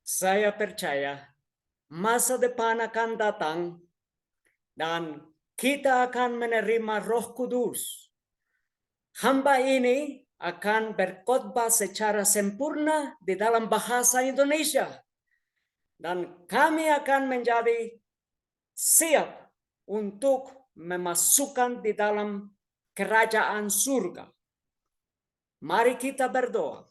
Saya percaya masa depan akan datang dan kita akan menerima Roh Kudus. Hamba ini akan berkhotbah secara sempurna di dalam bahasa Indonesia. Dan kami akan menjadi siap untuk memasukkan di dalam kerajaan surga. Mari kita berdoa.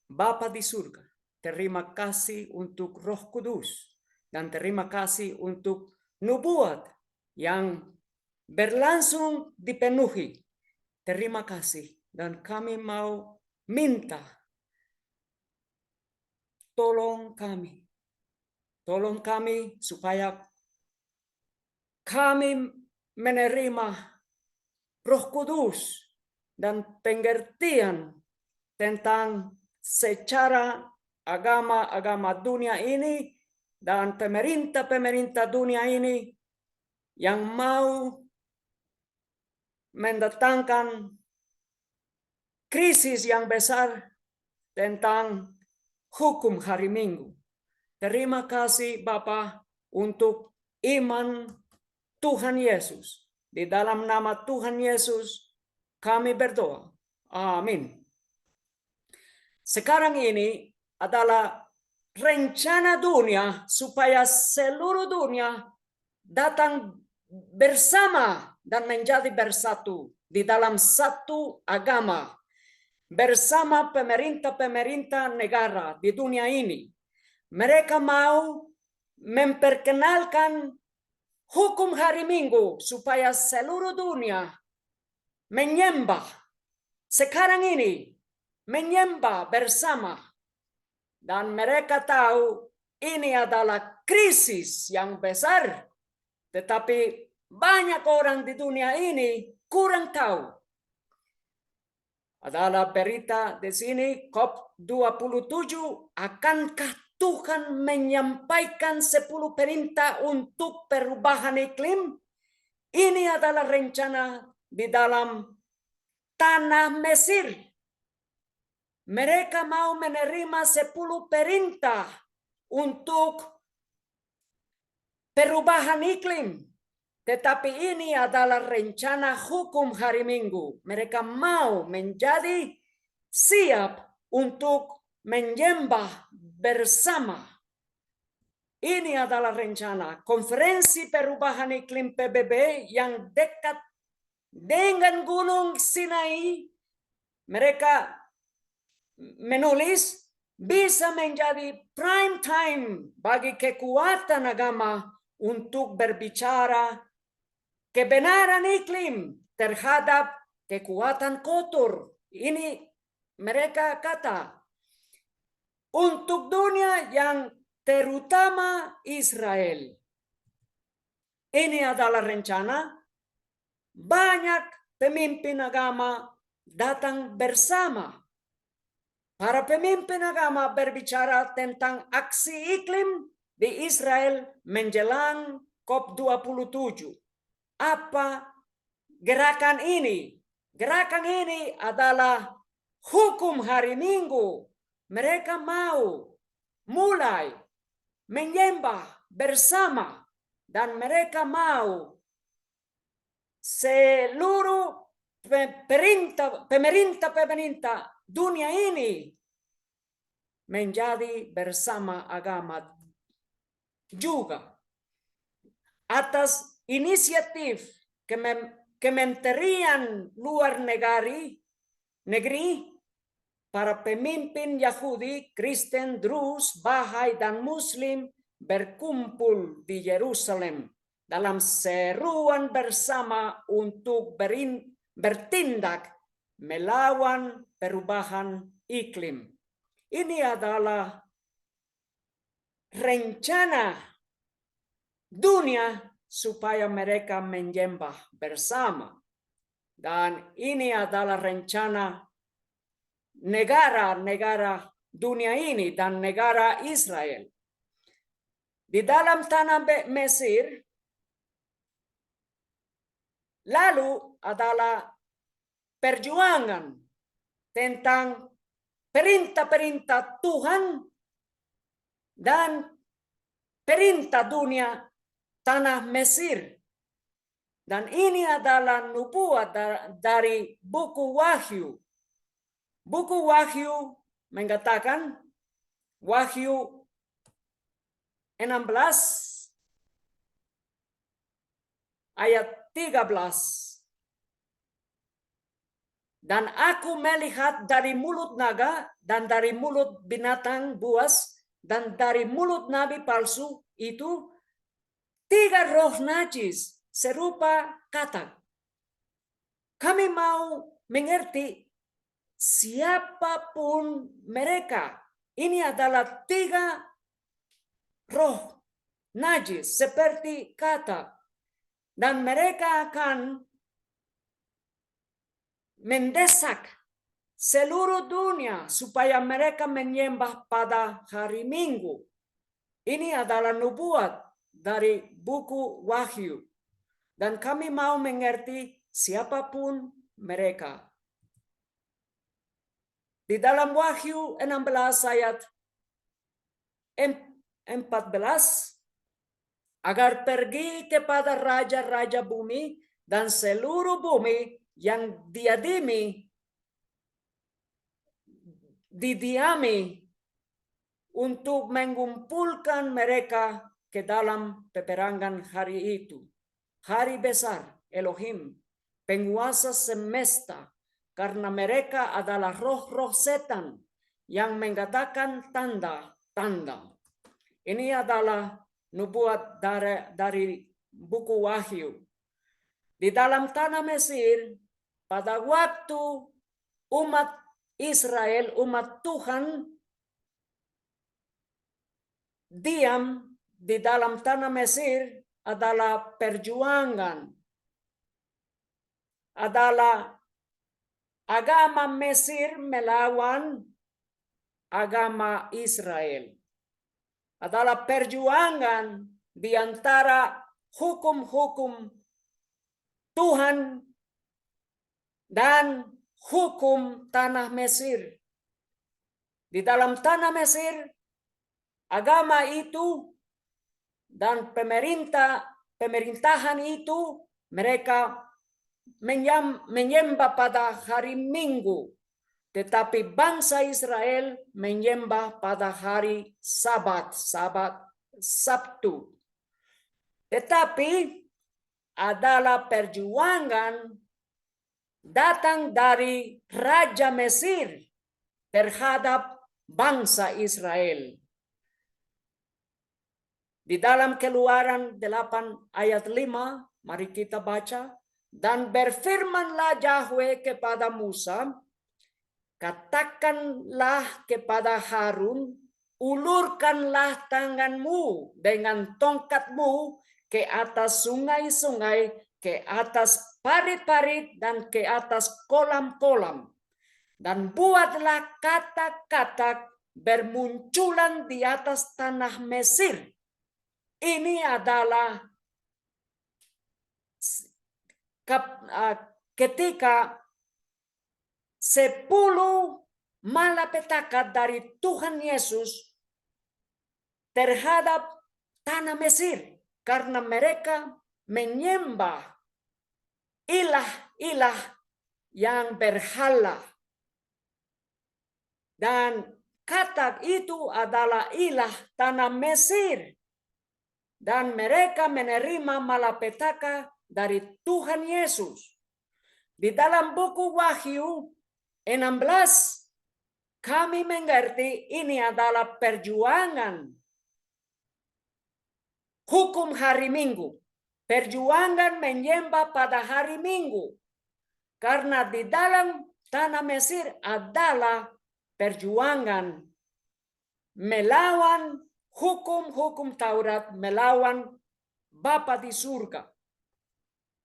Bapa di surga, terima kasih untuk Roh Kudus dan terima kasih untuk nubuat yang berlangsung dipenuhi. Terima kasih dan kami mau minta tolong kami supaya kami menerima Roh Kudus dan pengertian tentang secara agama dunia ini dan pemerintah dunia ini yang mau mendatangkan krisis yang besar tentang hukum hari Minggu. Terima kasih Bapa untuk iman Tuhan Yesus. Di dalam nama Tuhan Yesus kami berdoa. Amin. Sekarang ini adalah rencana dunia supaya seluruh dunia datang bersama dan menjadi bersatu di dalam satu agama bersama pemerintah-pemerintah negara di dunia ini. Mereka mau memperkenalkan hukum hari Minggu supaya seluruh dunia menyembah sekarang ini, menyembah bersama. Dan mereka tahu ini adalah krisis yang besar. Tetapi banyak orang di dunia ini kurang tahu. Adalah berita di sini COP27, akankah Tuhan menyampaikan 10 perintah untuk perubahan iklim? Ini adalah rencana di dalam tanah Mesir. Mereka mau menerima 10 perintah untuk perubahan iklim. Tetapi ini adalah rencana hukum hari Minggu. Mereka mau menjadi siap untuk menyembah bersama. Ini adalah rencana konferensi perubahan iklim PBB yang dekat dengan Gunung Sinai. Mereka menulis bisa menjadi prime time bagi kekuatan agama untuk berbicara kebenaran iklim terhadap kekuatan kotor. Ini mereka kata untuk dunia yang terutama Israel. Ini adalah rencana banyak pemimpin agama datang bersama. Para pemimpin agama berbicara tentang aksi iklim di Israel menjelang COP27. Apa gerakan ini? Gerakan ini adalah hukum hari Minggu. Mereka mau mulai menyembah bersama dan mereka mau seluruh pemerintah dunia ini menjadi bersama agama juga atas inisiatif Kementerian Luar Negeri, para pemimpin Yahudi, Kristen, Druze, Bahai, dan Muslim berkumpul di Yerusalem dalam seruan bersama untuk bertindak melawan perubahan iklim. Ini adalah rencana dunia supaya mereka menyembah bersama. Dan ini adalah rencana negara-negara dunia ini dan negara Israel. Di dalam tanah Mesir, lalu adalah perjuangan tentang perintah-perintah Tuhan dan perintah dunia tanah Mesir. Dan ini adalah nubuat dari buku Wahyu. Buku Wahyu mengatakan, Wahyu 16 ayat 13. Dan aku melihat dari mulut naga dan dari mulut binatang buas dan dari mulut nabi palsu itu 3 roh najis serupa katak. Kami mau mengerti siapapun mereka. Ini adalah 3 roh najis seperti katak. Dan mereka akan mendesak seluruh dunia supaya mereka menyembah pada hari Minggu. Ini adalah nubuat dari buku Wahyu. Dan kami mau mengerti siapapun mereka. Di dalam Wahyu 16 ayat 14, agar pergi kepada raja-raja bumi dan seluruh bumi yang didiami untuk mengumpulkan mereka ke dalam peperangan hari itu. Hari besar Elohim, penguasa semesta, karena mereka adalah roh-roh setan yang mengadakan tanda-tanda. Ini adalah nubuat dari buku Wahyu. Di dalam tanah Mesir, pada waktu umat Israel, umat Tuhan, diam di dalam tanah Mesir, adalah perjuangan, adalah agama Mesir melawan agama Israel. Adalah perjuangan di antara hukum-hukum Tuhan dan hukum tanah Mesir. Di dalam tanah Mesir, agama itu dan pemerintahan itu mereka menyembah pada hari Minggu, tetapi bangsa Israel menyembah pada hari Sabtu. Tetapi adalah perjuangan datang dari Raja Mesir terhadap bangsa Israel. Di dalam Keluaran 8 ayat 5, mari kita baca. Dan berfirmanlah Yahweh kepada Musa, katakanlah kepada Harun, ulurkanlah tanganmu dengan tongkatmu ke atas sungai-sungai, ke atas parit-parit, dan ke atas kolam-kolam. Dan buatlah kata-kata bermunculan di atas tanah Mesir. Ini adalah ketika 10 malapetaka dari Tuhan Yesus terhadap tanah Mesir, karena mereka menyembah ilah-ilah yang berhala. Dan katak itu adalah ilah tanah Mesir. Dan mereka menerima malapetaka dari Tuhan Yesus. Di dalam buku Wahyu 16, kami mengerti ini adalah perjuangan hukum hari Minggu. Perjuangan menyembah pada hari Minggu. Karena di dalam tanah Mesir adalah perjuangan melawan hukum-hukum Taurat, melawan Bapa di surga.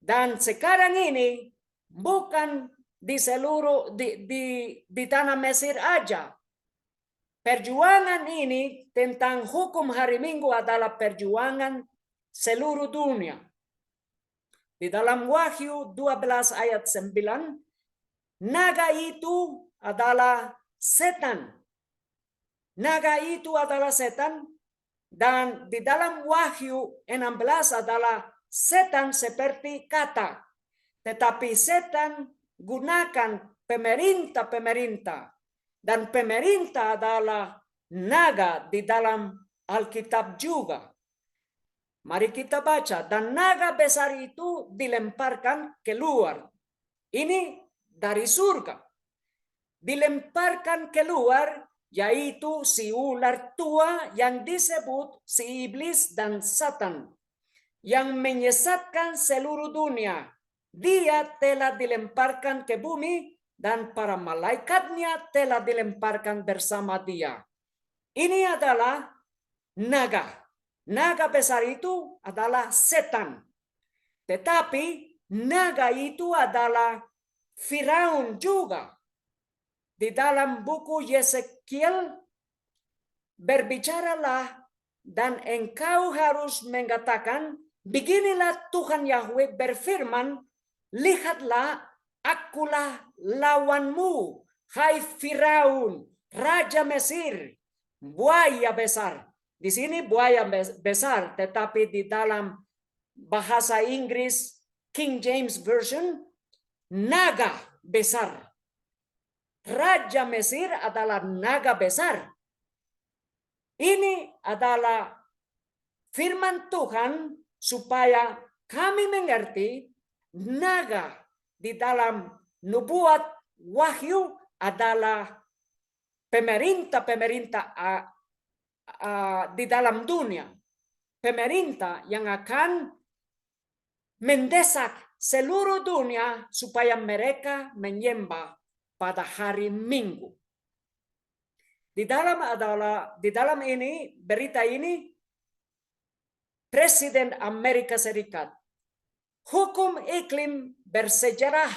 Dan sekarang ini bukan di seluruh di tanah Mesir aja. Perjuangan ini tentang hukum hari Minggu adalah perjuangan seluruh dunia. Di dalam Wahyu 12 ayat 9, naga itu adalah setan. Naga itu adalah setan Dan di dalam Wahyu 16 adalah setan seperti kata. Tetapi setan gunakan pemerintah-pemerintah. Dan pemerintah adalah naga di dalam Alkitab juga. Mari kita baca. Dan naga besar itu dilemparkan keluar. Ini dari surga. Dilemparkan keluar, yaitu si ular tua yang disebut si iblis dan Satan, yang menyesatkan seluruh dunia. Dia telah dilemparkan ke bumi dan para malaikatnya telah dilemparkan bersama dia. Ini adalah naga. Naga besar itu adalah setan. Tetapi naga itu adalah Firaun juga. Di dalam buku Yesekiel berbicaralah dan engkau harus mengatakan, beginilah Tuhan Yahweh berfirman, lihatlah akulah lawanmu, hai Firaun, Raja Mesir, buaya besar. Di sini buaya besar, tetapi di dalam bahasa Inggris King James Version, naga besar. Raja Mesir adalah naga besar. Ini adalah firman Tuhan supaya kami mengerti naga di dalam nubuat Wahyu adalah pemerintah-pemerintah di dalam dunia. Pemerintah yang akan mendesak seluruh dunia supaya mereka menyembah pada hari Minggu. Di dalam ini berita ini Presiden Amerika Serikat, hukum iklim bersejarah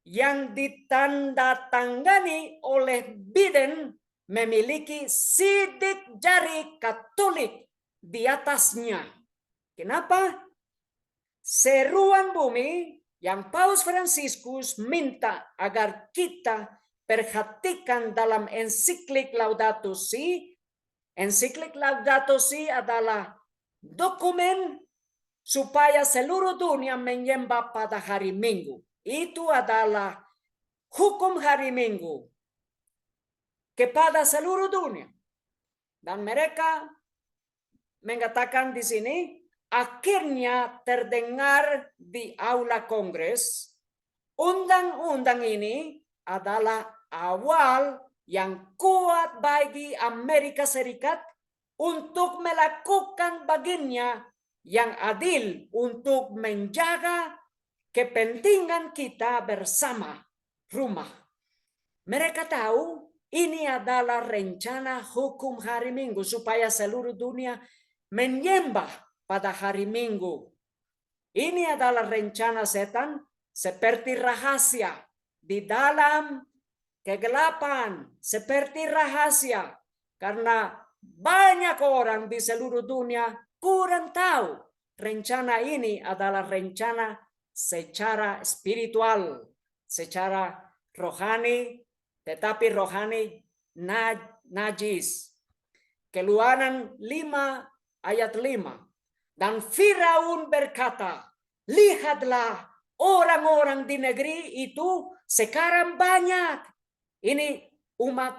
yang ditandatangani oleh Biden memiliki sidik jari Katolik di atasnya. Kenapa? Seruan bumi yang Paus Fransiskus minta agar kita perhatikan dalam ensiklik Laudato Si. Ensiklik Laudato Si adalah dokumen supaya seluruh dunia menyembah pada hari Minggu. Itu adalah hukum hari Minggu kepada seluruh dunia. Dan mereka mengatakan di sini, akhirnya terdengar di aula Kongres, undang-undang ini adalah awal yang kuat bagi Amerika Serikat untuk melakukan bagiannya yang adil untuk menjaga kepentingan kita bersama rumah. Mereka tahu ini adalah rencana hukum hari Minggu supaya seluruh dunia menyembah pada hari Minggu. Ini adalah rencana setan seperti rahasia di dalam kegelapan, seperti rahasia, karena banyak orang di seluruh dunia kurang tahu rencana ini adalah rencana secara spiritual, secara rohani, tetapi rohani najis. Keluaran 5 ayat 5. Dan Firaun berkata, lihatlah orang-orang di negeri itu sekarang banyak. Ini umat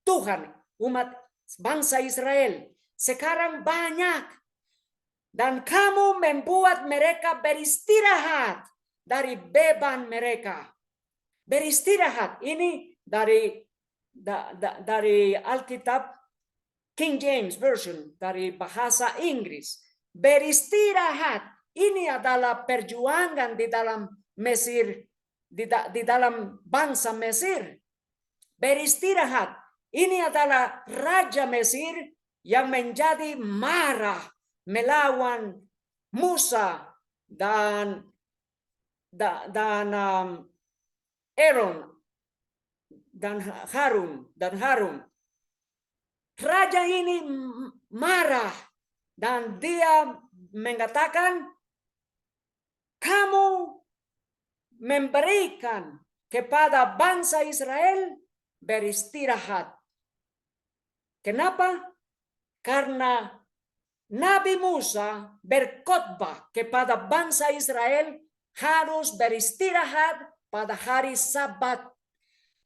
Tuhan, umat bangsa Israel. Sekarang banyak. Dan kamu membuat mereka beristirahat dari beban mereka. Beristirahat. Ini dari Alkitab King James Version, dari bahasa Inggris. Beristirahat. Ini adalah perjuangan di dalam Mesir, di dalam bangsa Mesir. Beristirahat. Ini adalah Raja Mesir yang menjadi marah melawan Musa dan Aaron dan Harun. Raja ini marah dan dia mengatakan, kamu memberikan kepada bangsa Israel beristirahat. Kenapa? karena Nabi Musa berkhotbah kepada bangsa Israel harus beristirahat pada hari Sabat,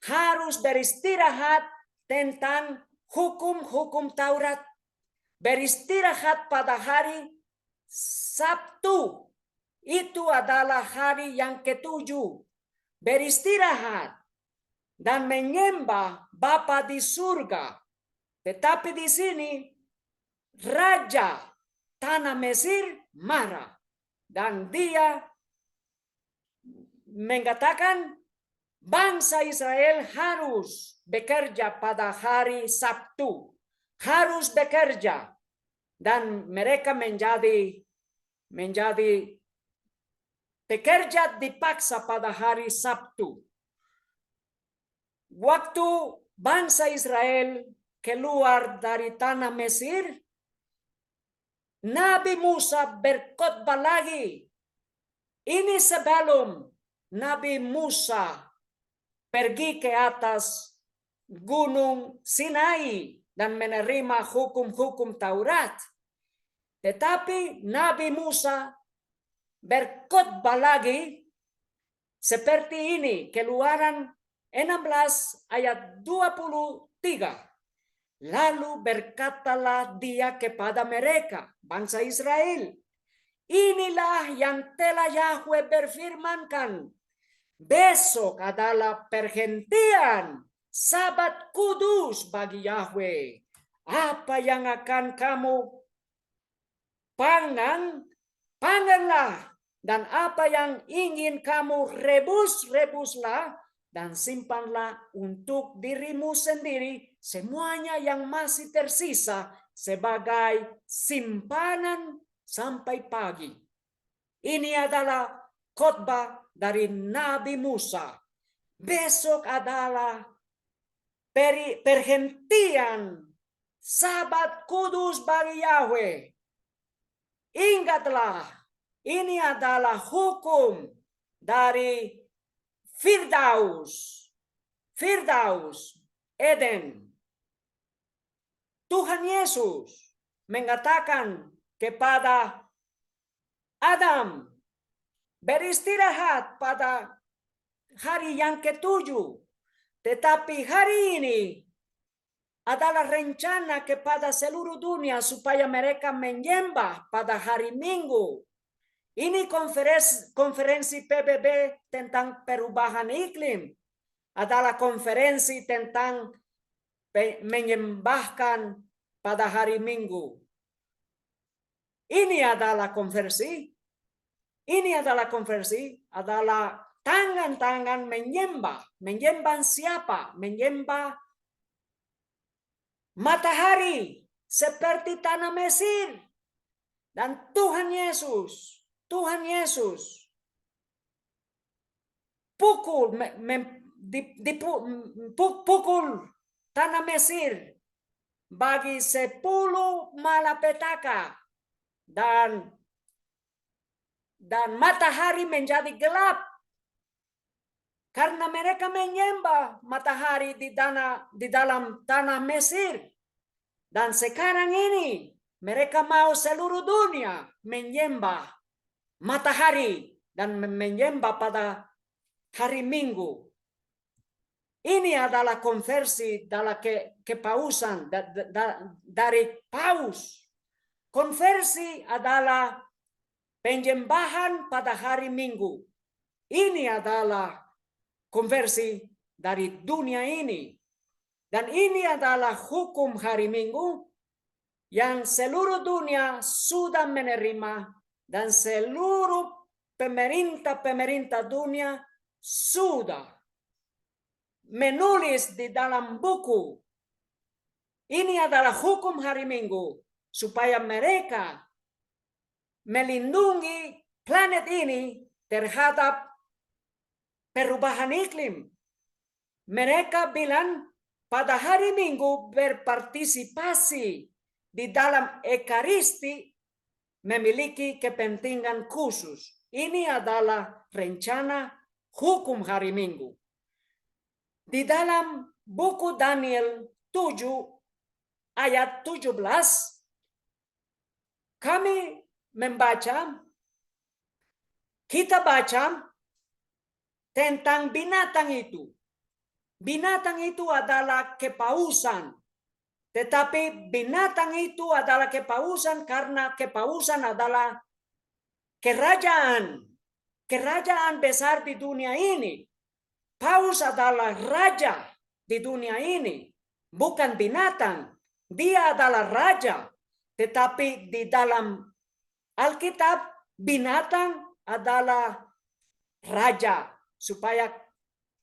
harus beristirahat tentang hukum-hukum Taurat, beristirahat pada hari Sabtu. Itu adalah hari yang ketujuh. Beristirahat dan menyembah Bapa di surga. Tetapi di sini Raja tanah Mesir marah. Dan dia mengatakan bangsa Israel harus bekerja pada hari Sabtu. Harus bekerja. Dan mereka menjadi bekerja dipaksa pada hari Sabtu. Waktu bangsa Israel keluar dari tanah Mesir, Nabi Musa berkhotbah lagi. Ini sebelum Nabi Musa pergi ke atas Gunung Sinai dan menerima hukum-hukum Taurat. Tetapi Nabi Musa berkhotbah lagi seperti ini, Keluaran 16 ayat 23. Lalu berkatalah dia kepada mereka, bangsa Israel, inilah yang telah Yahweh berfirmankan. Besok adalah perhentian Sabat kudus bagi Yahweh. Apa yang akan kamu panganlah. Dan apa yang ingin kamu rebuslah. Dan simpanlah untuk dirimu sendiri semuanya yang masih tersisa sebagai simpanan sampai pagi. Ini adalah khotbah dari Nabi Musa. Besok adalah perhentian Sabat kudus bagi Yahweh. Ingatlah, ini adalah hukum dari Firdaus, Eden. Tuhan Yesus mengatakan kepada Adam, beristirahat pada hari yang ketujuh. Tetapi hari ini adalah rencana kepada seluruh dunia supaya mereka menyembah pada hari Minggu. Ini konferensi PBB tentang perubahan iklim. Adalah konferensi tentang menyembahkan pada hari Minggu. Ini adalah konversi. Ini adalah konversi. Adalah tangan-tangan menyembah. Menyembah siapa? Menyembah matahari. Seperti tanah Mesir. Dan Tuhan Yesus pukul tanah Mesir bagi 10 malapetaka dan matahari menjadi gelap karena mereka menyembah matahari di dalam tanah Mesir. Dan sekarang ini mereka mau seluruh dunia menyembah matahari dan menyembah pada hari Minggu. Ini adalah konversi dalam kepausan dari paus. Konversi adalah penyembahan pada hari Minggu. Ini adalah konversi dari dunia ini. Dan ini adalah hukum hari Minggu yang seluruh dunia sudah menerima. Dan seluruh pemerintah dunia sudah menulis di dalam buku. Ini adalah hukum hari Minggu. Supaya mereka melindungi planet ini terhadap perubahan iklim. Mereka bilang pada hari Minggu berpartisipasi di dalam Ekaristi memiliki kepentingan khusus. Ini adalah rencana hukum hari Minggu. Di dalam buku Daniel 7 ayat 17, kami membaca, kita baca tentang binatang itu. Binatang itu adalah kepausan. Tetapi binatang itu adalah kepausan karena kepausan adalah kerajaan. Kerajaan besar di dunia ini. Paus adalah raja di dunia ini. Bukan binatang. Dia adalah raja. Tetapi di dalam Alkitab, binatang adalah raja. Supaya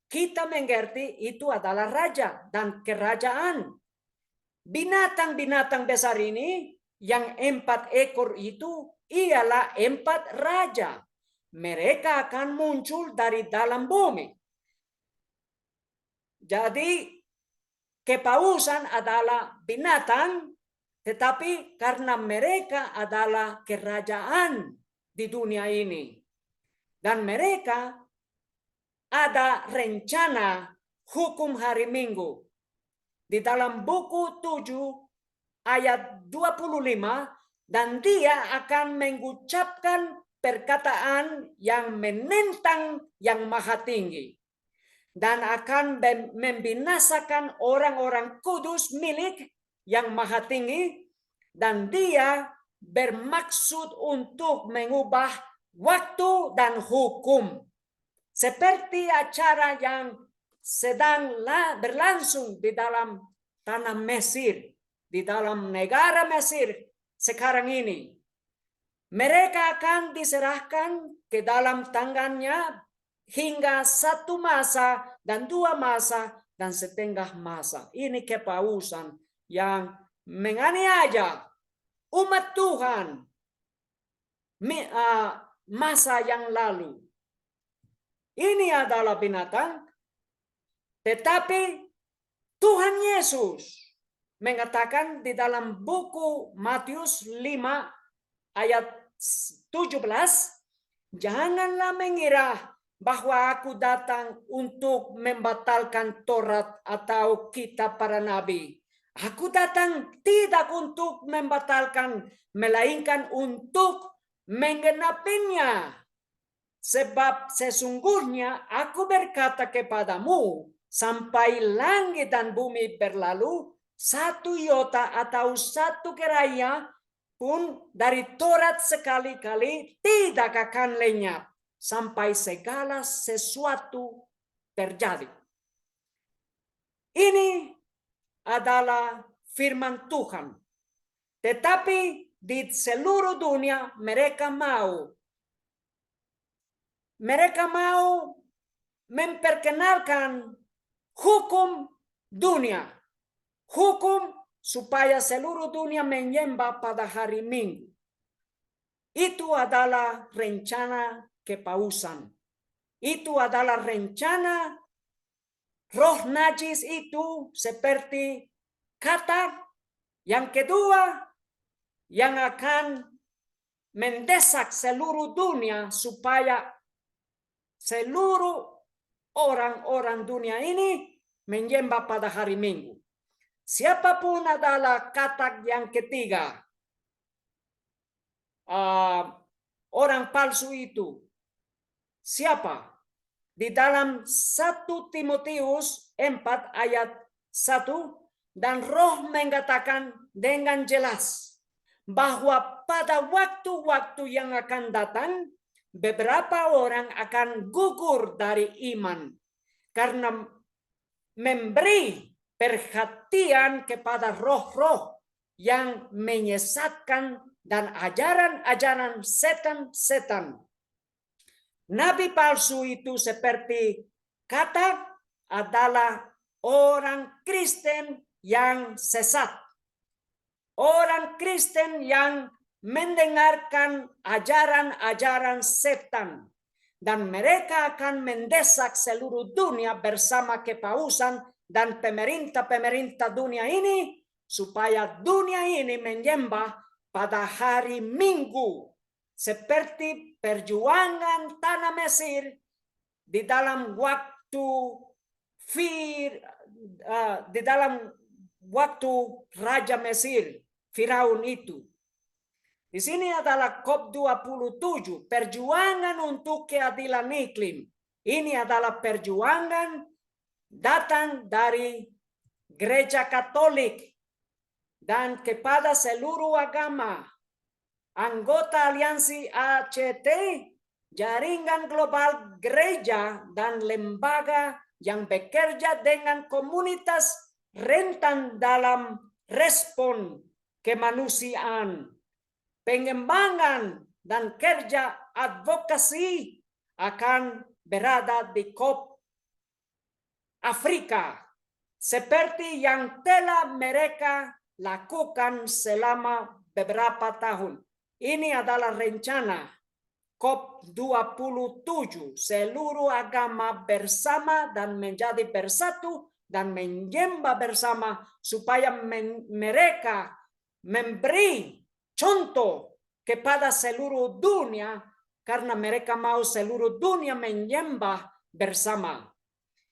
kita mengerti itu adalah raja dan kerajaan. Binatang-binatang besar ini, yang 4 ekor itu, ialah 4 raja. Mereka akan muncul dari dalam bumi. Jadi, kepausan adalah binatang, tetapi karena mereka adalah kerajaan di dunia ini. Dan mereka ada rencana hukum hari Minggu. Di dalam buku 7 ayat 25, dan dia akan mengucapkan perkataan yang menentang yang maha tinggi. Dan akan membinasakan orang-orang kudus milik yang maha tinggi. Dan dia bermaksud untuk mengubah waktu dan hukum. Seperti acara yang sedang berlangsung di dalam tanah Mesir, di dalam negara Mesir sekarang ini. Mereka akan diserahkan ke dalam tangannya hingga 1 masa dan 2 masa dan setengah masa. Ini kepausan yang menganiaya umat Tuhan masa yang lalu. Ini adalah binatang. Tetapi Tuhan Yesus mengatakan di dalam buku Matius 5 ayat 17, janganlah mengira bahwa aku datang untuk membatalkan Taurat atau kitab para nabi. Aku datang tidak untuk membatalkan, melainkan untuk menggenapinya. Sebab sesungguhnya aku berkata kepadamu, sampai langit dan bumi berlalu, 1 iota atau 1 keraya pun dari Taurat sekali-kali tidak akan lenyap sampai segala sesuatu terjadi. Ini adalah firman Tuhan. Tetapi di seluruh dunia mereka mau memperkenalkan hukum dunia. Hukum supaya seluruh dunia menyembah pada hari Minggu. Itu adalah rencana kepausan. Itu adalah rencana roh najis itu seperti kata yang kedua yang akan mendesak seluruh dunia supaya seluruh orang-orang dunia ini menyembah pada hari Minggu. Siapapun adalah kata yang ketiga, orang palsu itu. Siapa? Di dalam 1 Timotius 4 ayat 1, dan Roh mengatakan dengan jelas bahwa pada waktu-waktu yang akan datang, beberapa orang akan gugur dari iman karena memberi perhatian kepada roh-roh yang menyesatkan dan ajaran-ajaran setan-setan. Nabi palsu itu seperti kata adalah orang Kristen yang sesat. Orang Kristen yang mendengarkan ajaran-ajaran setan. Dan mereka akan mendesak seluruh dunia bersama kepausan dan pemerintah-pemerintah dunia ini supaya dunia ini menyembah pada hari Minggu. Seperti perjuangan tanah Mesir di dalam waktu di dalam waktu Raja Mesir, Firaun itu. Di sini adalah COP27, perjuangan untuk keadilan iklim. Ini adalah perjuangan datang dari Gereja Katolik dan kepada seluruh agama, anggota aliansi ACT, jaringan global gereja dan lembaga yang bekerja dengan komunitas rentan dalam respon kemanusiaan, pengembangan dan kerja advokasi akan berada di COP Afrika, seperti yang telah mereka lakukan selama beberapa tahun. Ini adalah rencana COP27, seluruh agama bersama dan menjadi bersatu dan menyembah bersama supaya mereka memberi contoh kepada seluruh dunia karena mereka mau seluruh dunia menyembah bersama.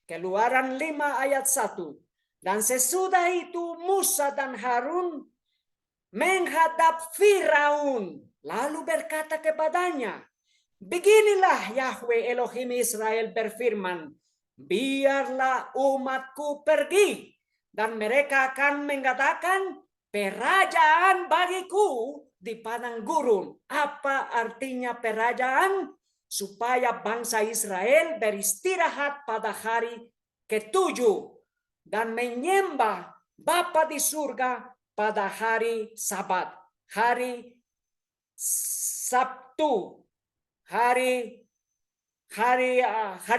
Keluaran 5 ayat 1. Dan sesudah itu Musa dan Harun menghadap Firaun, lalu berkata kepadanya, beginilah Yahweh Elohim Israel berfirman, biarlah umatku pergi, dan mereka akan mengatakan, perajaan bagiku di padang gurun. Apa artinya perajaan? Supaya bangsa Israel beristirahat pada hari ke-7 dan menyembah Bapa di surga pada hari Sabat, hari Sabtu, hari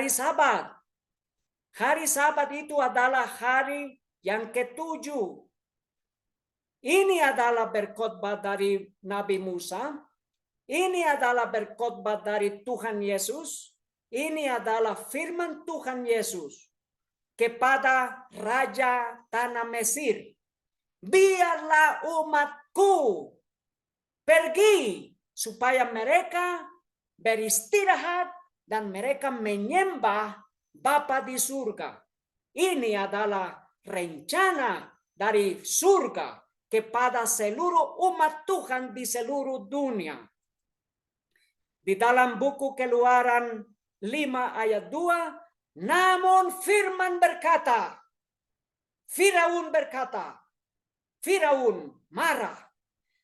Sabat. Hari Sabat itu adalah hari yang ke-7. Ini adalah berkhotbah dari Nabi Musa. Ini adalah berkhotbah dari Tuhan Yesus. Ini adalah firman Tuhan Yesus kepada Raja Tanah Mesir. Biarlah umatku pergi supaya mereka beristirahat dan mereka menyembah Bapa di surga. Ini adalah rencana dari surga kepada seluruh umat Tuhan di seluruh dunia. Di dalam buku Keluaran 5 ayat 2, namun firman berkata, Firaun berkata, Firaun marah,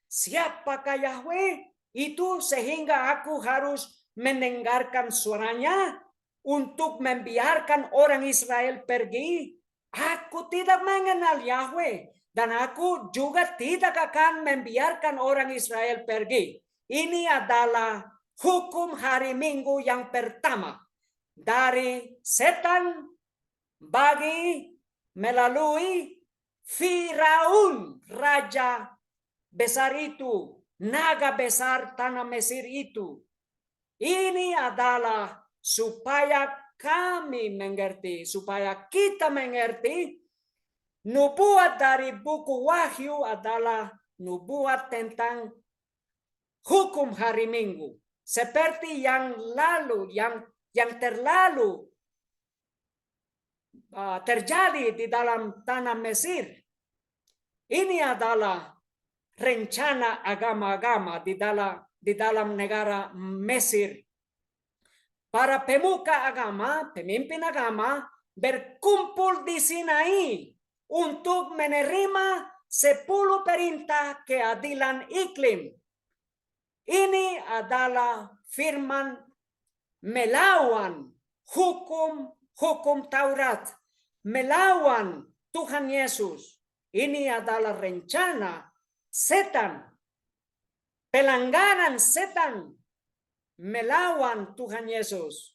siapakah Yahweh itu sehingga aku harus mendengarkan suaranya untuk membiarkan orang Israel pergi? Aku tidak mengenal Yahweh dan aku juga tidak akan membiarkan orang Israel pergi. Ini adalah hukum hari Minggu yang pertama dari setan bagi melalui Firaun, raja besar itu, naga besar tanah Mesir itu. Ini adalah supaya kami mengerti, supaya kita mengerti, nubuat dari buku Wahyu adalah nubuat tentang hukum hari Minggu. Seperti yang lalu, yang terlalu terjadi di dalam tanah Mesir. Ini adalah rencana agama-agama di dalam negara Mesir. Para pemuka agama, pemimpin agama berkumpul di Sinai untuk menerima 10 perintah keadilan iklim. Ini adalah firman melawan hukum Taurat, melawan Tuhan Yesus. Ini adalah rencana setan, pelanggaran setan melawan Tuhan Yesus,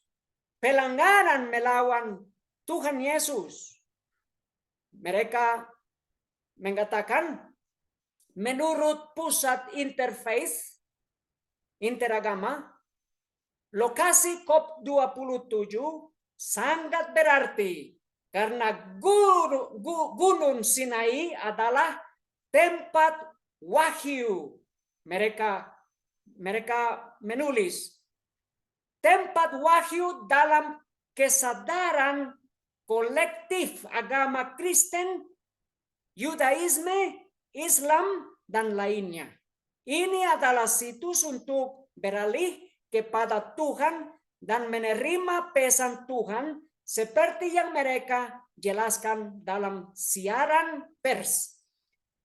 pelanggaran melawan Tuhan Yesus. Mereka mengatakan menurut pusat interfaith, interagama, lokasi COP27 sangat berarti karena Gunung Sinai adalah tempat wahyu. Mereka menulis tempat wahyu dalam kesadaran kolektif agama Kristen Yudaisme, Islam, dan lainnya. Ini adalah situs untuk beralih kepada Tuhan dan menerima pesan Tuhan seperti yang mereka jelaskan dalam siaran pers.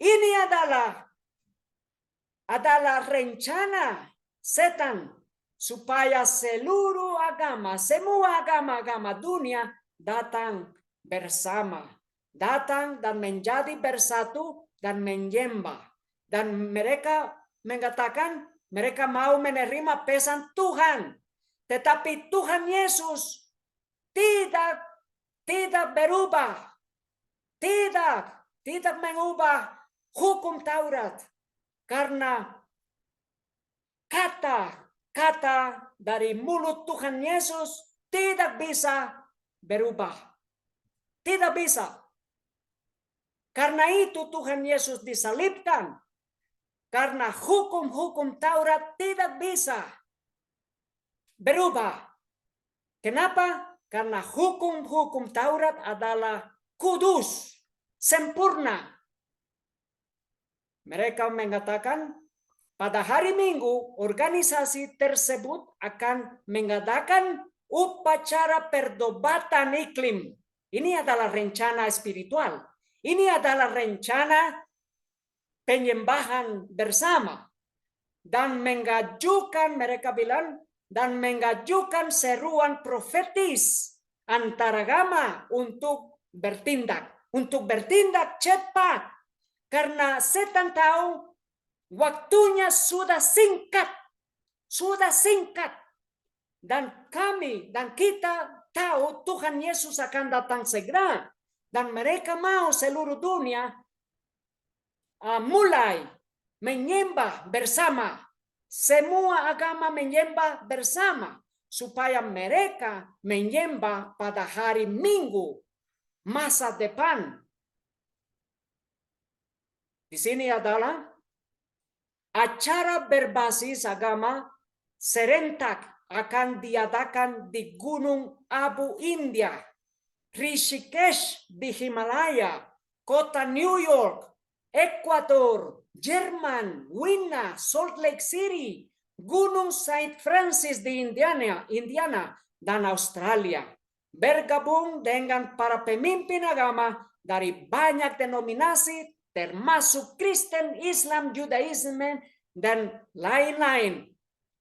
Ini adalah rencana setan supaya seluruh agama, semua agama-agama dunia datang bersama, datang dan menjadi bersatu dan menyembah. Dan mereka mengatakan mereka mau menerima pesan Tuhan, tetapi Tuhan Yesus tidak berubah, tidak mengubah hukum Taurat, karena kata dari mulut Tuhan Yesus tidak bisa berubah. Tidak bisa. Karena itu Tuhan Yesus disalibkan. Karena hukum-hukum Taurat tidak bisa berubah. Kenapa? Karena hukum-hukum Taurat adalah kudus, sempurna. Mereka mengatakan pada hari Minggu organisasi tersebut akan mengadakan upacara perdobatan iklim. Ini adalah rencana spiritual. Ini adalah rencana penyembahan bersama. Dan mengajukan, mereka bilang, dan mengajukan seruan profetis antara agama untuk bertindak cepat. Karena setan tahu waktunya sudah singkat. Dan kita tahu Tuhan Yesus akan datang segera. Dan mereka mau seluruh dunia mulai menyembah bersama. Semua agama menyembah bersama. Supaya mereka menyembah pada hari Minggu masa depan. Di sini adalah acara berbasis agama serentak akan diadakan di Gunung Abu India, Rishikesh di Himalaya, kota New York, Ekuador, Jerman, Wina, Salt Lake City, Gunung Saint Francis di Indiana, dan Australia. Bergabung dengan para pemimpin agama dari banyak denominasi termasuk Kristen, Islam, Judaisme, dan lain-lain.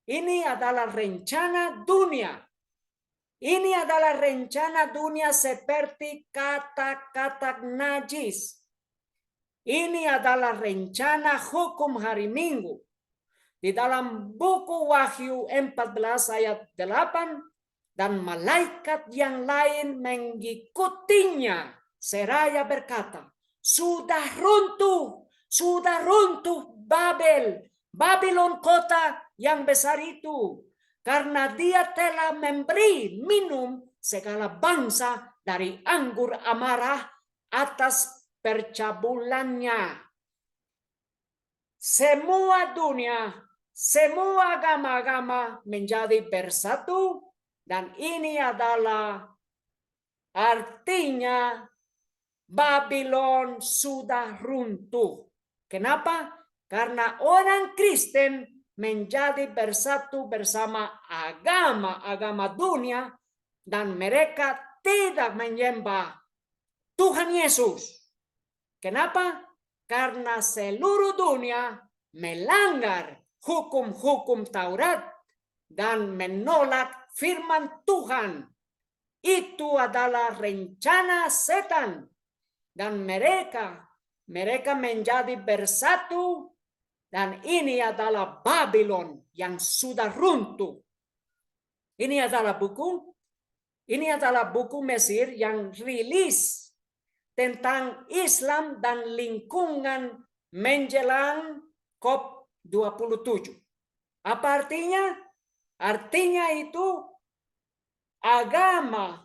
Ini adalah rencana dunia. Ini adalah rencana dunia seperti kata-kata najis. Ini adalah rencana hukum hari Minggu. Di dalam buku Wahyu 14 ayat 8, dan malaikat yang lain mengikutinya seraya berkata, sudah runtuh Babylon kota yang besar itu, karena dia telah memberi minum segala bangsa dari anggur amarah atas percabulannya. Semua dunia, semua agama-agama menjadi bersatu, dan ini adalah artinya Babylon sudah runtuh. Kenapa? Karena orang Kristen menjadi bersatu bersama agama-agama dunia dan mereka tidak menyembah Tuhan Yesus. Kenapa? Karena seluruh dunia melanggar hukum-hukum Taurat dan menolak firman Tuhan. Itu adalah rencana setan. Dan mereka menjadi bersatu, dan ini adalah Babylon yang sudah runtuh. Ini adalah buku Mesir yang rilis tentang Islam dan lingkungan menjelang COP27. Apa artinya? Artinya itu agama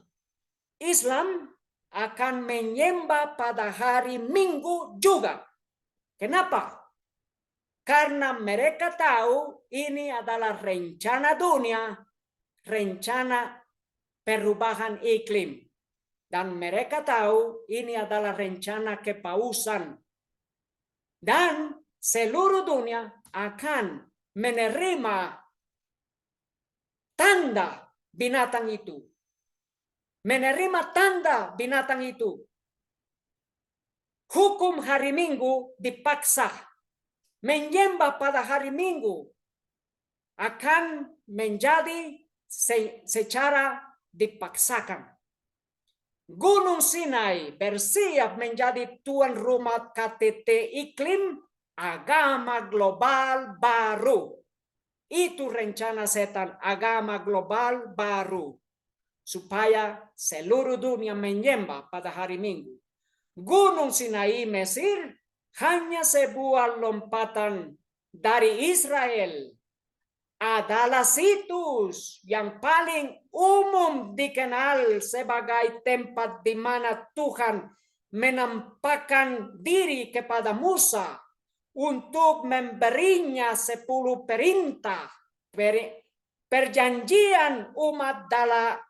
Islam akan menyembah pada hari Minggu juga. Kenapa? Karena mereka tahu ini adalah rencana dunia, rencana perubahan iklim. Dan mereka tahu ini adalah rencana kepausan. Dan seluruh dunia akan menerima tanda binatang itu. Menerima tanda binatang itu. Hukum hari Minggu dipaksa. Menyembah pada hari Minggu akan menjadi secara dipaksakan. Gunung Sinai bersiap menjadi tuan rumah KTT iklim agama global baru. Itu rencana setan, agama global baru. Supaya seluruh dunia menyembah pada hari Minggu. Gunung Sinai Mesir hanya sebuah lompatan dari Israel. Adalah situs yang paling umum dikenal sebagai tempat di mana Tuhan menampakkan diri kepada Musa untuk memberinya 10 perintah. Perjanjian umat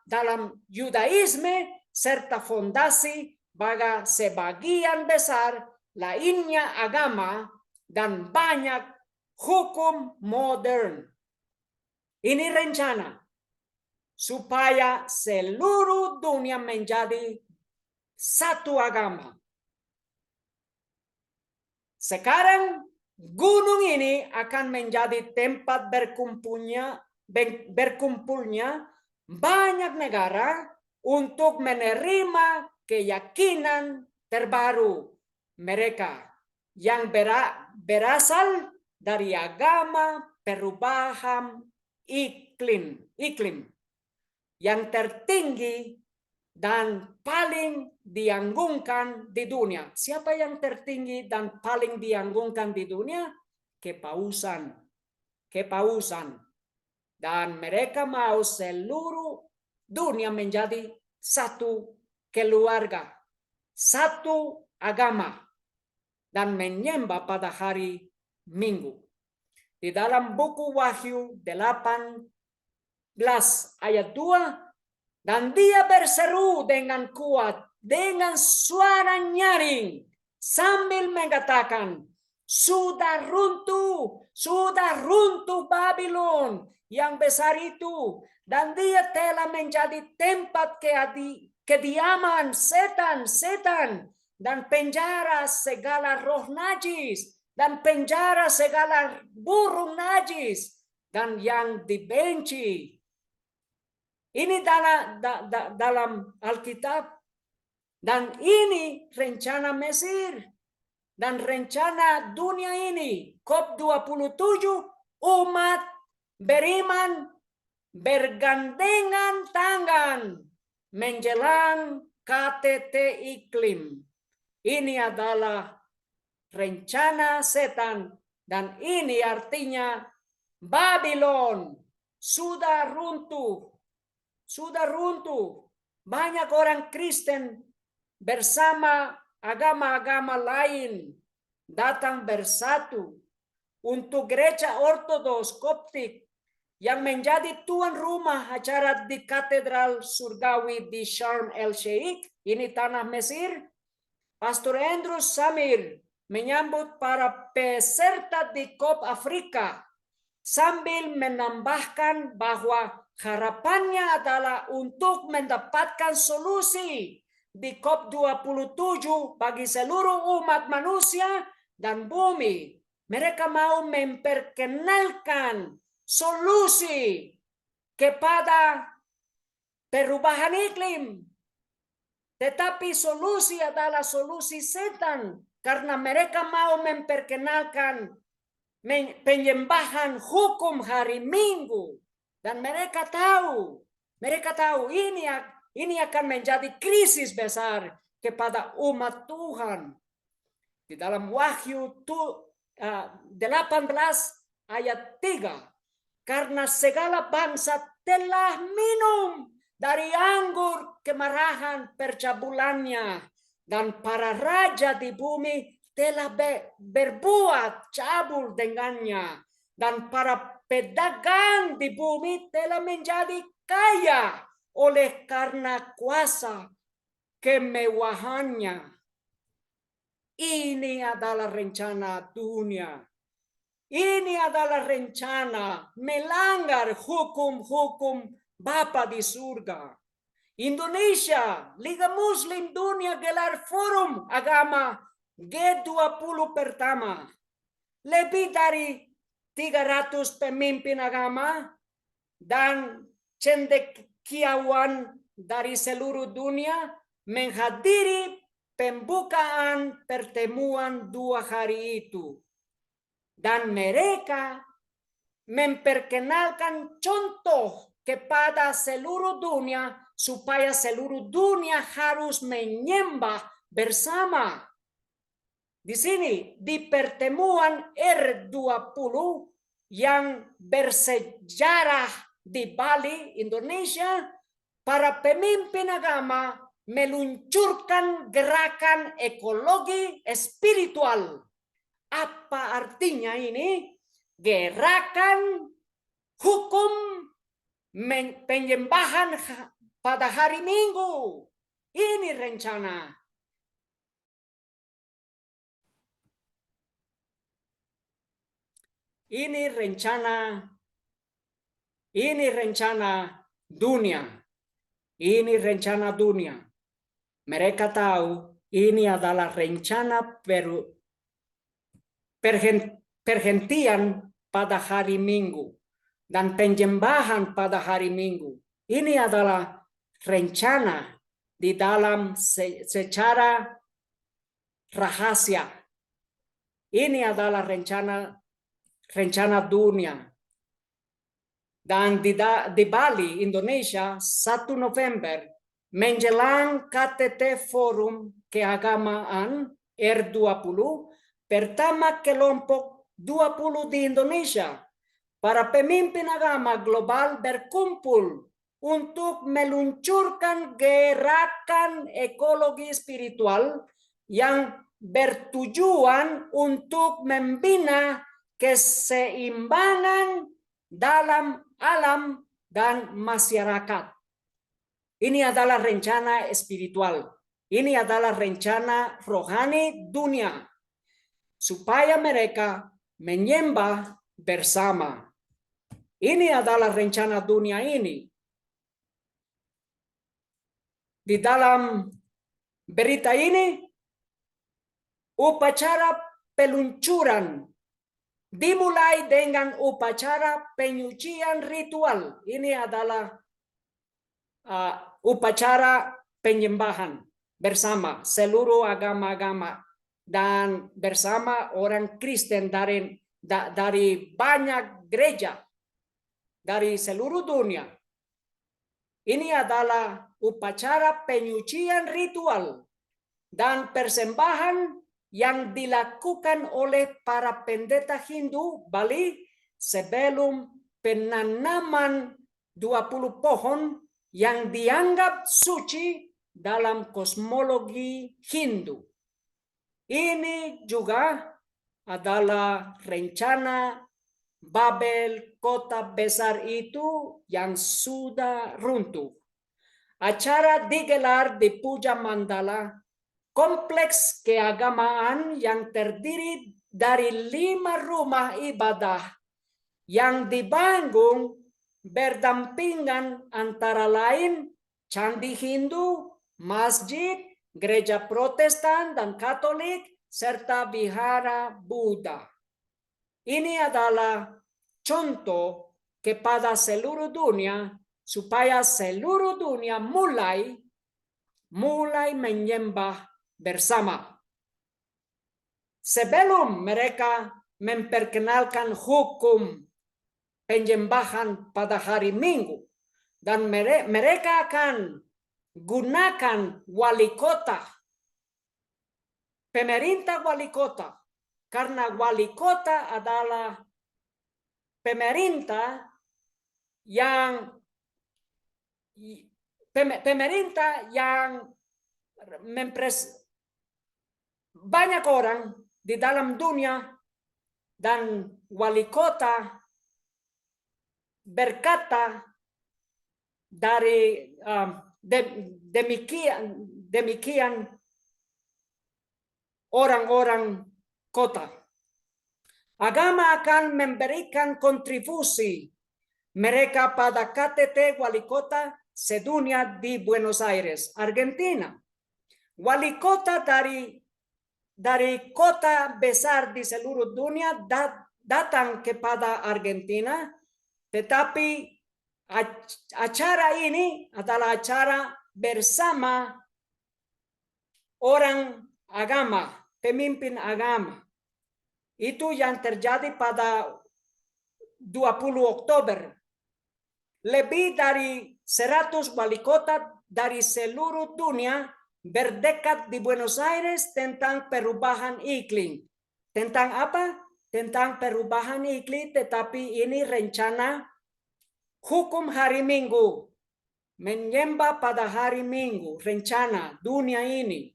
dalam Yudaisme serta fondasi bagi sebagian besar lainnya agama dan banyak hukum modern. Ini rencana supaya seluruh dunia menjadi satu agama. Sekarang gunung ini akan menjadi tempat berkumpulnya banyak negara untuk menerima keyakinan terbaru mereka yang berasal dari agama perubahan iklim yang tertinggi dan paling dianggungkan di dunia. Siapa yang tertinggi dan paling dianggungkan di dunia? Kepausan. Dan mereka mau seluruh dunia menjadi satu keluarga, satu agama, dan menyembah pada hari Minggu. Di dalam buku Wahyu 18 ayat 2, dan dia berseru dengan kuat, dengan suara nyaring, sambil mengatakan, sudah runtuh Babylon yang besar itu, dan dia telah menjadi tempat kediaman setan, dan penjara segala roh najis, dan penjara segala burung najis, dan yang dibenci. Ini dalam Alkitab. Dan ini rencana Mesir. Dan rencana dunia ini. COP27, umat beriman bergandengan tangan menjelang KTT iklim. Ini adalah rencana setan, dan ini artinya Babylon sudah runtuh. Banyak orang Kristen bersama agama-agama lain datang bersatu untuk gereja Ortodoks Koptik yang menjadi tuan rumah acara di Katedral Surgawi di Sharm el Sheikh, ini tanah Mesir. Pastor Andrew Samir menyambut para peserta di COP Afrika sambil menambahkan bahwa harapannya adalah untuk mendapatkan solusi di COP27 bagi seluruh umat manusia dan bumi. Mereka mau memperkenalkan solusi kepada perubahan iklim. Tetapi solusi adalah solusi setan, karena mereka mau memperkenalkan penyembahan hukum hari Minggu. Dan mereka tahu ini akan menjadi krisis besar kepada umat Tuhan. Di dalam Wahyu 18 ayat 3, karena segala bangsa telah minum dari anggur kemarahan percabulannya, dan para raja di bumi telah berbuat cabul dengannya, dan para pedagang di bumi telah menjadi kaya oleh karena kuasa kemewahannya. Ini adalah rencana dunia. Ini adalah rencana melanggar hukum-hukum Bapa di surga. Indonesia, Liga Muslim Dunia gelar forum agama G20 pertama. Lebih dari 300 pemimpin agama dan cendekiawan dari seluruh dunia menghadiri pembukaan pertemuan 2 hari itu. Dan mereka memperkenalkan contoh kepada seluruh dunia supaya seluruh dunia harus menyembah bersama. Di sini di pertemuan R20 yang bersejarah di Bali, Indonesia, para pemimpin agama meluncurkan gerakan ekologi spiritual. Apa artinya ini? Gerakan hukum penyembahan pada hari Minggu. Ini rencana. Ini rencana dunia. Ini rencana dunia. Mereka tahu ini adalah rencana perhentian pada hari Minggu dan penyembahan pada hari Minggu. Ini adalah rencana di dalam secara rahasia. Ini adalah rencana dunia. Dan di Bali, Indonesia, 1 November, menjelang KTT Forum Keagamaan R20, pertama kelompok 20 di Indonesia, para pemimpin agama global berkumpul untuk meluncurkan gerakan ekologi spiritual yang bertujuan untuk membina keseimbangan dalam alam dan masyarakat. Ini adalah rencana spiritual. Ini adalah rencana rohani dunia. Supaya mereka menyembah bersama. Ini adalah rencana dunia ini. Di dalam berita ini, upacara peluncuran dimulai dengan upacara penyucian ritual. Ini adalah upacara penyembahan bersama seluruh agama-agama dan bersama orang Kristen dari banyak gereja dari seluruh dunia. Ini adalah upacara penyucian ritual dan persembahan yang dilakukan oleh para pendeta Hindu Bali sebelum penanaman 20 pohon yang dianggap suci dalam kosmologi Hindu. Ini juga adalah rencana Babel, kota besar itu yang sudah runtuh. Acara digelar di Puja Mandala, kompleks keagamaan yang terdiri dari 5 rumah ibadah yang dibangun berdampingan antara lain candi Hindu, masjid, gereja Protestan dan Katolik, serta vihara Buddha. Ini adalah contoh kepada seluruh dunia supaya seluruh dunia mulai menyembah bersama. Sebelum mereka memperkenalkan hukum penyembahan pada hari Minggu dan mereka akan gunakan wali kota, pemerintah wali kota, karena wali kota adalah pemerintah yang banyak orang di dalam dunia, dan wali kota berkata dari demikian orang-orang kota. Agama akan memberikan kontribusi mereka pada KTT wali kota sedunia di Buenos Aires, Argentina. Wali kota dari kota besar di seluruh dunia datang kepada Argentina, tetapi acara ini adalah acara bersama orang agama, pemimpin agama. Itu yang terjadi pada 20 Oktober. Lebih dari 100 wali kota dari seluruh dunia berdekat di Buenos Aires tentang perubahan iklim. Tentang apa? Tentang perubahan iklim, tetapi ini rencana hukum hari Minggu. Menyembah pada hari Minggu, rencana dunia ini.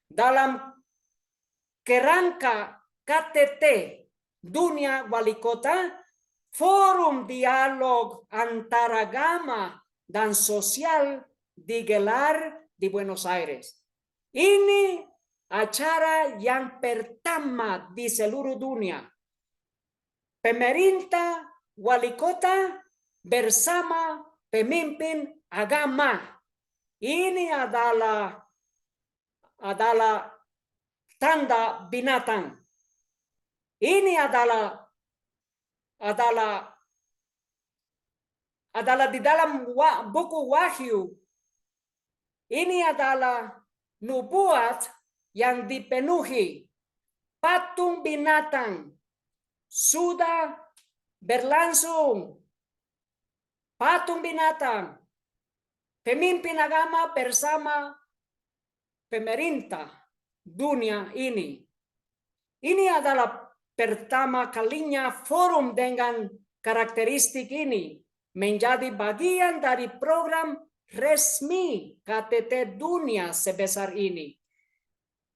Dalam kerangka KTT dunia wali kota, forum dialog antaragama dan sosial digelar di Buenos Aires. Ini acara yang pertama di seluruh dunia. Pemerintah wali kota bersama pemimpin agama. Ini adalah tanda binatang. Ini adalah di dalam buku Wahyu. Ini adalah nubuat yang dipenuhi. Patung binatang sudah berlangsung. Patung binatang. Pemimpin agama bersama pemerintah dunia ini. Ini adalah pertama kalinya forum dengan karakteristik ini menjadi bagian dari program resmi KTT dunia sebesar ini.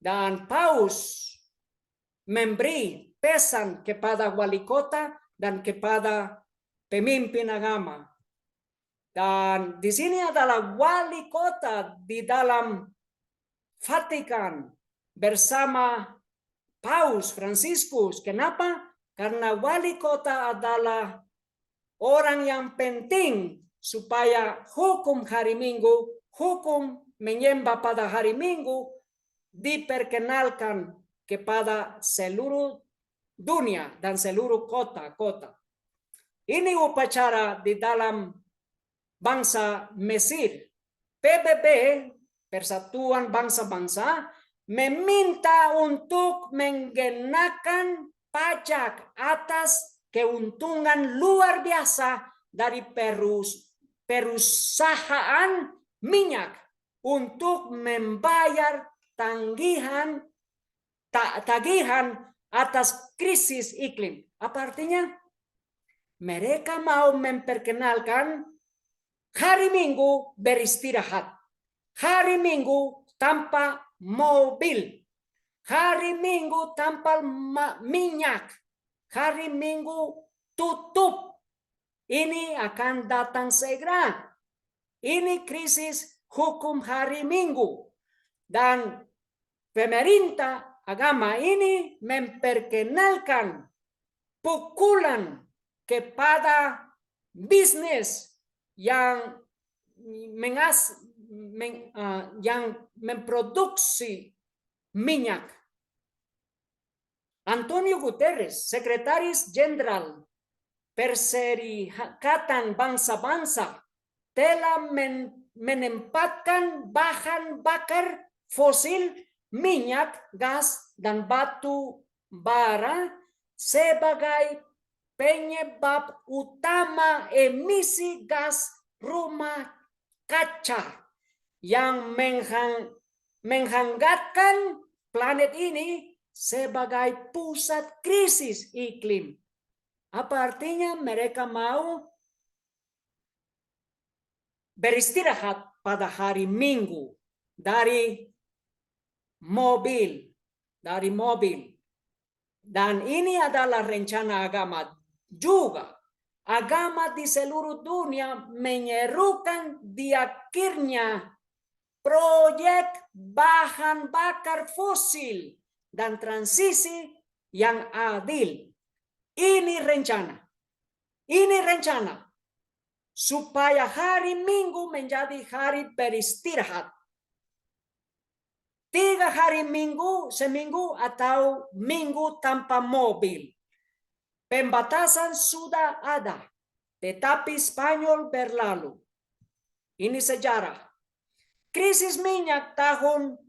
Dan Paus memberi pesan kepada wali kota dan kepada pemimpin agama. Dan di sini adalah wali kota di dalam Vatikan bersama Paus Franciscus. Kenapa? Karena wali kota adalah orang yang penting supaya hukum hari Minggu, hukum menyembah pada hari Minggu diperkenalkan kepada seluruh dunia dan seluruh kota-kota. Ini upacara di dalam bangsa Mesir. PBB, Persatuan Bangsa-Bangsa, meminta untuk mengenakan pajak atas keuntungan luar biasa dari perusahaan minyak untuk membayar tagihan atas krisis iklim. Apa artinya? Mereka mau memperkenalkan hari Minggu beristirahat. Hari Minggu tanpa mobil. Hari Minggu tanpa minyak. Hari Minggu tutup. Ini akan datang segera. Ini krisis hukum hari Minggu. Dan pemerintah agama ini memperkenalkan pukulan kepada bisnis yang memproduksi minyak. Antonio Guterres, Sekretaris Jenderal Perserikatan Bangsa-Bangsa, telah menempatkan bahan bakar fosil, minyak, gas, dan batu bara sebagai penyebab utama emisi gas rumah kaca yang menghangatkan planet ini sebagai pusat krisis iklim. Apa artinya? Mereka mau beristirahat pada hari Minggu dari mobil. Dan ini adalah rencana agama juga. Agama di seluruh dunia menyerukan di akhirnya proyek bahan bakar fosil dan transisi yang adil. Ini rencana. Ini rencana supaya hari Minggu menjadi hari beristirahat. 3 hari minggu, seminggu atau minggu tanpa mobil. Pembatasan sudah ada, tetapi Spanyol berlalu. Ini sejarah. Krisis minyak tahun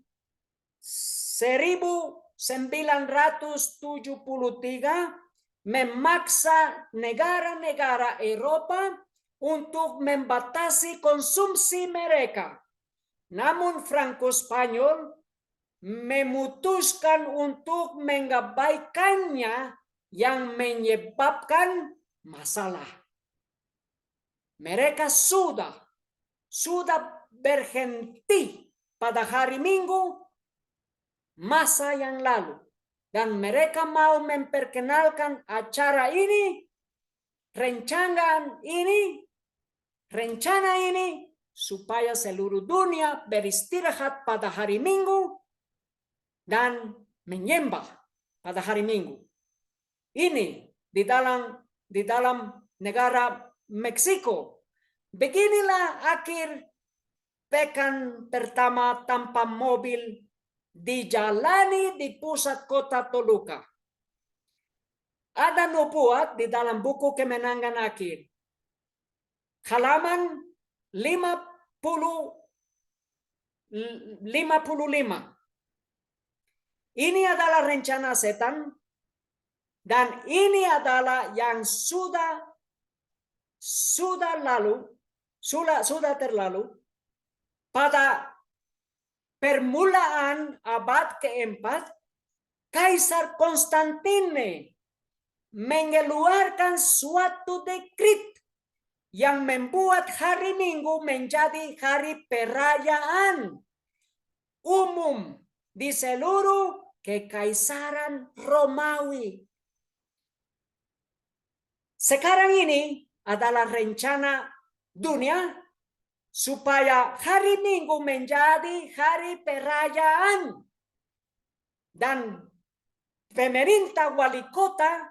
1973 memaksa negara-negara Eropa untuk membatasi konsumsi mereka. Namun Franco Spanyol memutuskan untuk mengabaikannya yang menyebabkan masalah. Mereka sudah berhenti pada hari Minggu masa yang lalu. Dan mereka mau memperkenalkan acara ini, rencana ini, supaya seluruh dunia beristirahat pada hari Minggu dan menyembah pada hari Minggu. Ini di dalam negara Meksiko. Beginilah akhir pekan pertama tanpa mobil dijalani di pusat kota Toluca. Ada nubuat di dalam buku Kemenangan Akhir. Halaman 55. Ini adalah rencana setan dan ini adalah yang sudah terlalu pada permulaan abad keempat. Kaisar Konstantine mengeluarkan suatu dekret yang membuat hari Minggu menjadi hari perayaan umum di seluruh Kekaisaran Romawi. Sekarang ini adalah rencana dunia supaya hari Minggu menjadi hari perayaan. Dan pemerintah wali kota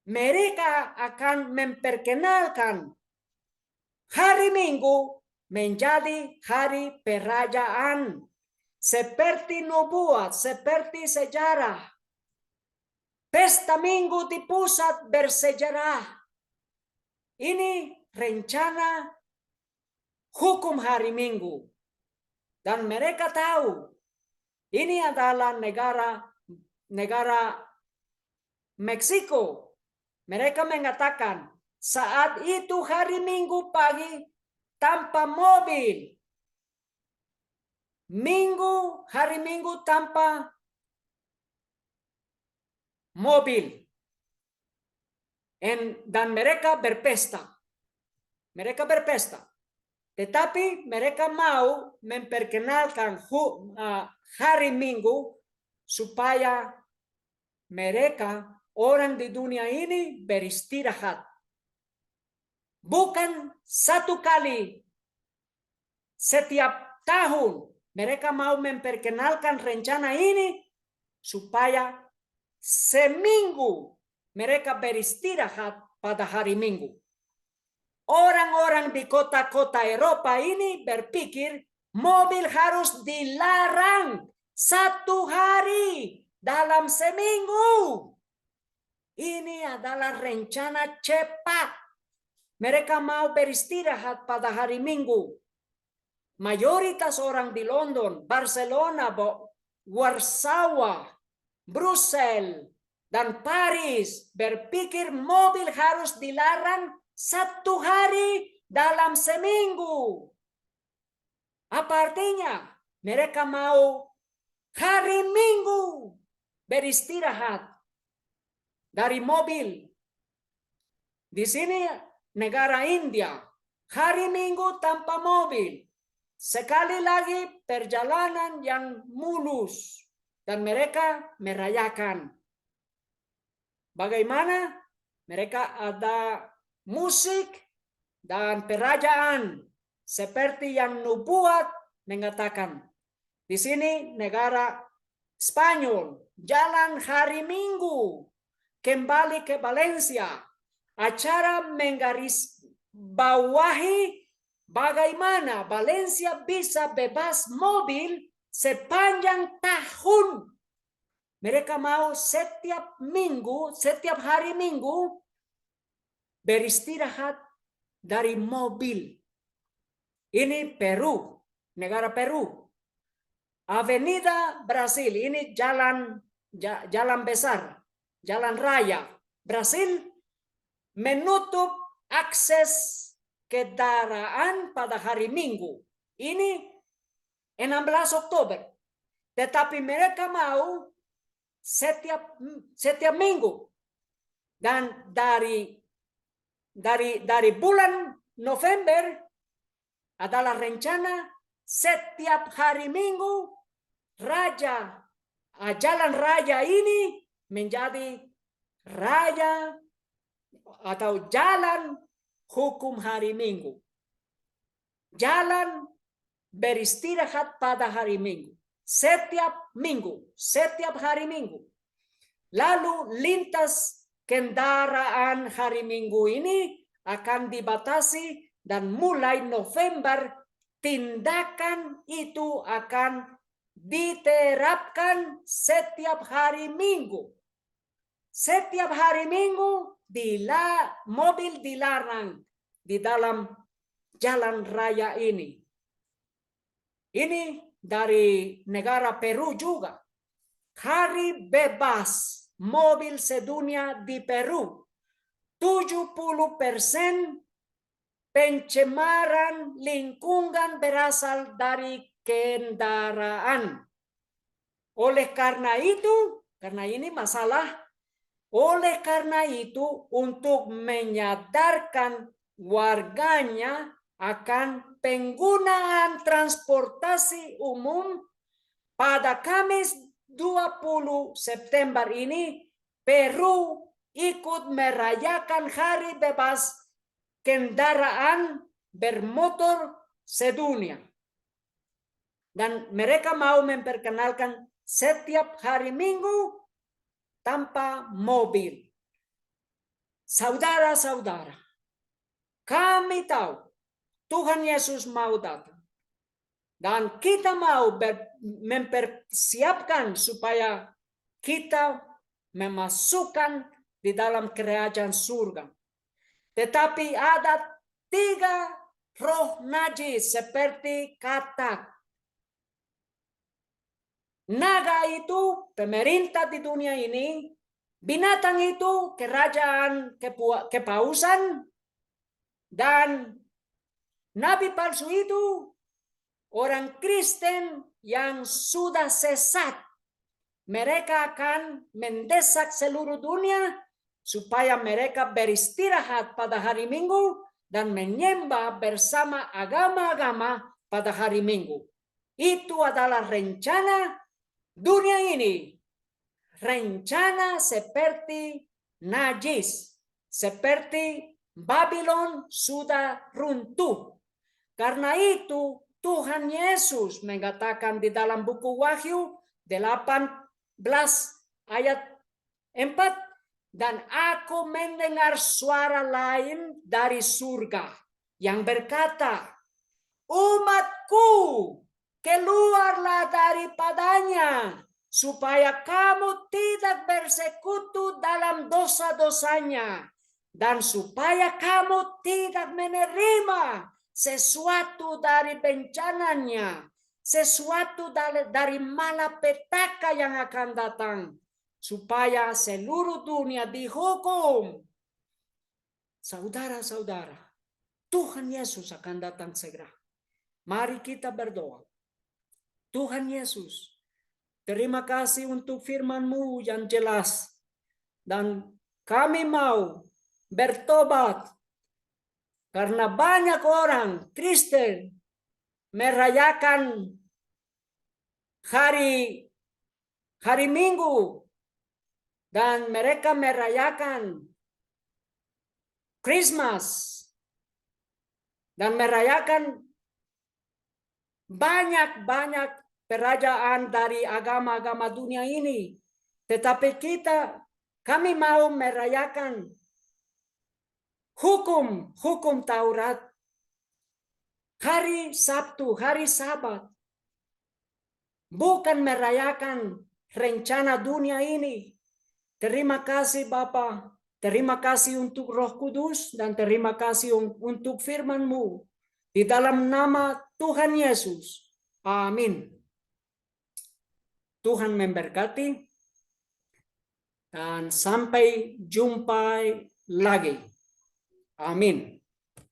mereka akan memperkenalkan hari Minggu menjadi hari perayaan. Seperti nubuat, seperti sejarah. Pesta Minggu di pusat bersejarah. Ini rencana hukum hari Minggu. Dan mereka tahu ini adalah negara Meksiko. Mereka mengatakan saat itu hari Minggu pagi tanpa mobil. Hari Minggu tanpa mobil. Dan mereka berpesta. Tetapi mereka mau memperkenalkan hari Minggu supaya mereka orang di dunia ini beristirahat. Bukan satu kali setiap tahun. Mereka mau memperkenalkan rencana ini supaya seminggu mereka beristirahat pada hari Minggu. Orang-orang di kota-kota Eropa ini berpikir mobil harus dilarang 1 hari dalam seminggu. Ini adalah rencana cepat. Mereka mau beristirahat pada hari Minggu. Mayoritas orang di London, Barcelona, Warsawa, Brussel, dan Paris berpikir mobil harus dilarang 1 hari dalam seminggu. Apa artinya? Mereka mau hari Minggu beristirahat dari mobil. Di sini negara India, hari Minggu tanpa mobil. Sekali lagi perjalanan yang mulus dan mereka merayakan. Bagaimana? Mereka ada musik dan perayaan seperti yang nubuat mengatakan, di sini negara Spanyol, jalan hari Minggu, kembali ke Valencia, acara menggarisbawahi bagaimana Valencia bisa bebas mobil sepanjang tahun. Mereka mau setiap hari Minggu beristirahat dari mobil. Ini Peru, negara Peru. Avenida Brasil, ini jalan besar, jalan raya. Brasil menutup akses kendaraan pada hari Minggu. Ini 16 Oktober. Tetapi mereka mau setiap minggu. Dan dari bulan November adalah rencana setiap hari Minggu jalan raya ini menjadi raya atau jalan hukum hari Minggu. Jalan beristirahat pada hari Minggu. Setiap hari Minggu. Lalu lintas kendaraan hari Minggu ini akan dibatasi dan mulai November tindakan itu akan diterapkan setiap hari Minggu. Setiap hari Minggu mobil dilarang di dalam jalan raya ini. Ini dari negara Peru juga. Hari bebas mobil sedunia di Peru. 70% pencemaran lingkungan berasal dari kendaraan. Oleh karena itu, karena ini masalah, oleh karena itu untuk menyadarkan warganya akan penggunaan transportasi umum pada Kamis 20 September ini, Peru ikut merayakan hari bebas kendaraan bermotor sedunia. Dan mereka mau memperkenalkan setiap hari Minggu tanpa mobil. Saudara-saudara, kami tahu Tuhan Yesus mau datang. Dan kita mau mempersiapkan supaya kita memasukkan di dalam kerajaan surga. Tetapi ada 3 roh najis seperti katak. Naga itu pemerintah di dunia ini, binatang itu kerajaan kepausan, dan nabi palsu itu orang Kristen yang sudah sesat. Mereka akan mendesak seluruh dunia supaya mereka beristirahat pada hari Minggu dan menyembah bersama agama-agama pada hari Minggu. Itu adalah rencana dunia ini. Rencana seperti najis, seperti Babylon sudah runtuh. Karena itu Tuhan Yesus mengatakan di dalam buku Wahyu 18 ayat 4, dan aku mendengar suara lain dari surga yang berkata, umatku, keluarlah daripadanya, supaya kamu tidak bersekutu dalam dosa-dosanya, dan supaya kamu tidak menerima sesuatu dari bencananya, sesuatu dari malapetaka yang akan datang, supaya seluruh dunia dihukum. Saudara-saudara, Tuhan Yesus akan datang segera. Mari kita berdoa. Tuhan Yesus, terima kasih untuk firman-Mu yang jelas. Dan kami mau bertobat. Karena banyak orang Kristen merayakan hari Minggu. Dan mereka merayakan Christmas. Dan merayakan banyak kerajaan dari agama-agama dunia ini. Tetapi kami mau merayakan hukum Taurat. Hari Sabtu, hari Sabat. Bukan merayakan rencana dunia ini. Terima kasih Bapa. Terima kasih untuk Roh Kudus dan terima kasih untuk firman-Mu. Di dalam nama Tuhan Yesus. Amin. Tuhan memberkati dan sampai jumpa lagi. Amin.